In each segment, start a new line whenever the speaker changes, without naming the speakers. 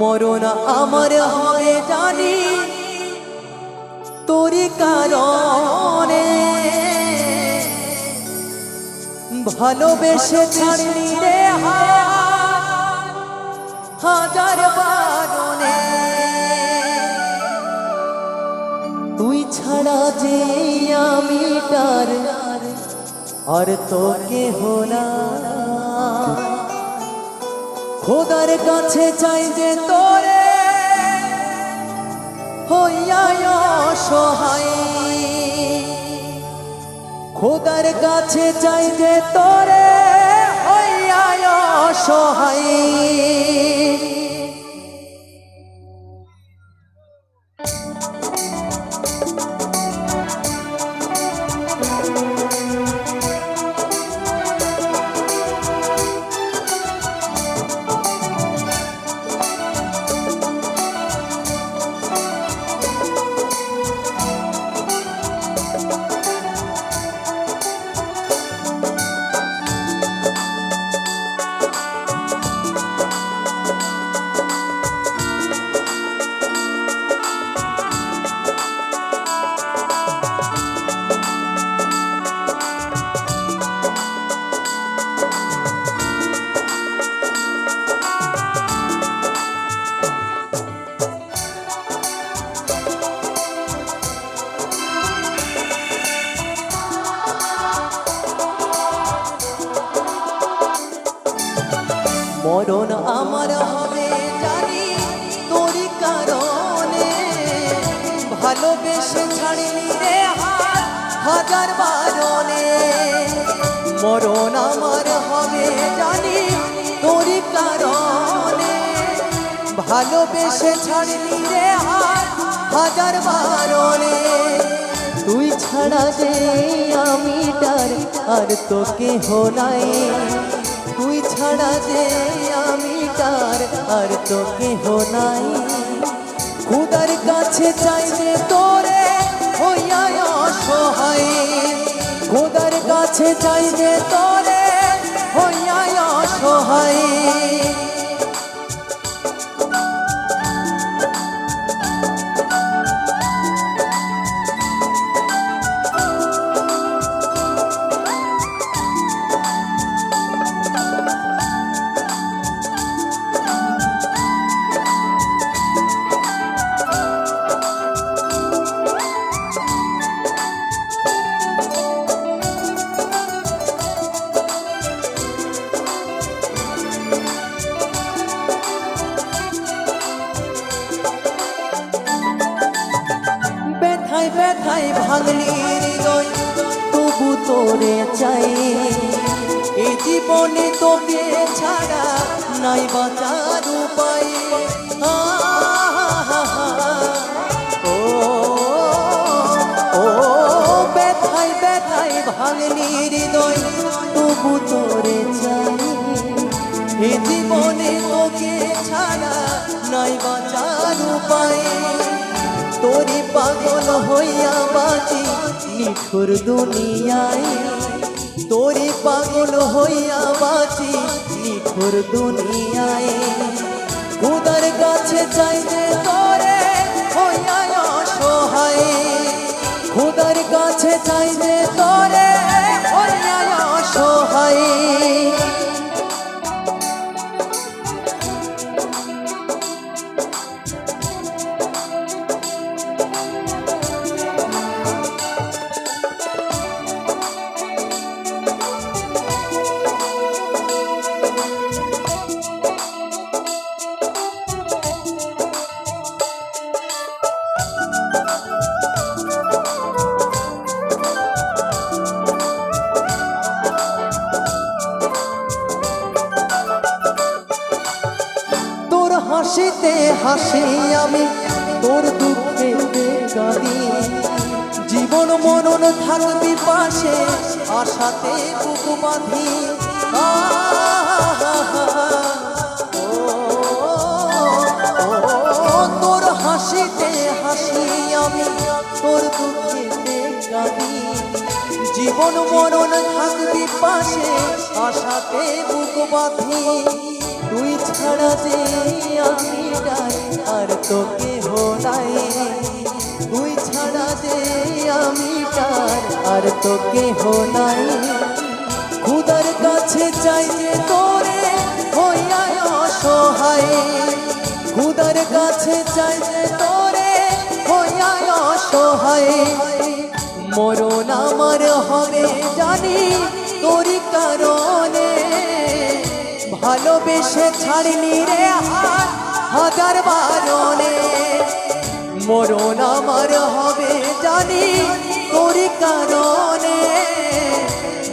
মরণ আমার হবে জানি তোরি কারণে, ভালোবেসে ছাড়লি রে হাজার বারণে। তুই ছাড়া যে আমি তার আর তো কেহ না। খোদার কাছে চাই যে তোরে হইয়া অসহায়, খোদার কাছে চাই যে তোরে হইয়া অসহায়। মরণ আমার হবে জানি তোরি কারণে, ভালোবেসে ছাড়লি রে হাজার বারণে। মরণ আমার হবে জানি তোরি কারণে, ভালোবেসে ছাড়লি রে হাজার বারণে। তুই ছাড়া যে আমি তার আর তো কেহ নাই, তুই ছাড়া যে আমি তার আর তো কেহ নাই। খোদার কাছে চাই যে তোরে হইয়া অসহায়, খোদার কাছে চাই যে তোরে হইয়া অসহায়। ব্যথায় ভাঙলি হৃদয় তবু তোরে চাই, এই জীবনে তোকে ছাড়া নাই বাঁচার উপায়। ও ও ব্যথায় ভাঙলি হৃদয় তবু তোরে চাই, এই জীবনে তোকে ছাড়া নাই বাঁচার উপায়। তোরে পাগল হইয়া বাঁচি নিঠুর দুনিয়ায়, তোরে পাগল হইয়া বাঁচি নিঠুর দুনিয়ায়। খোদার কাছে চাই যে তোরে হইয়া অসহায়, খোদার কাছে চাই যে তোরে হইয়া অসহায়। হাসিতে হাসি আমি তোর দুঃখে কাঁদি, জীবন মরণ থাকবি পাশে আশাতে বুক বাঁধি। তোর হাসিতে হাসি জীবন মরণ থাকবি পাশে আশাতে বুক বাঁধি তুই ছাড়া যে আমি নাই আর তো কেহ নাই তুই ছাড়া যে আমি আর তো কেহ নাই খুদার কাছে চাই যে তোরে হইয়া অসহায় খুদার কাছে চাই যে তোরে হইয়া অসহায় মরণ আমার হবে জানি তোরই কারণে ভালোবেসে ছাড়নি রে হাজার বারণে মরণ আমার হবে জানি তোরই কারণে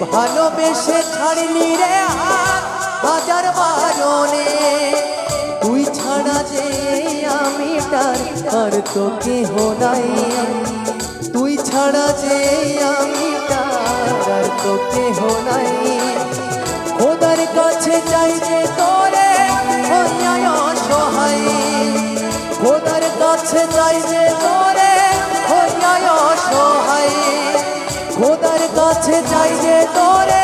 ভালোবেসে ছাড়নি রে হাজার বারণে তুই ছাড়া যে আমি আর তো কেহ নাই তুই ছাড়া যে আমি আর তো কেহ নাই খোদার কাছে চাই যে তোরে হইয়া অসহায় খোদার কাছে চাই যে তোরে হইয়া অসহায় খোদার কাছে চাই যে তোরে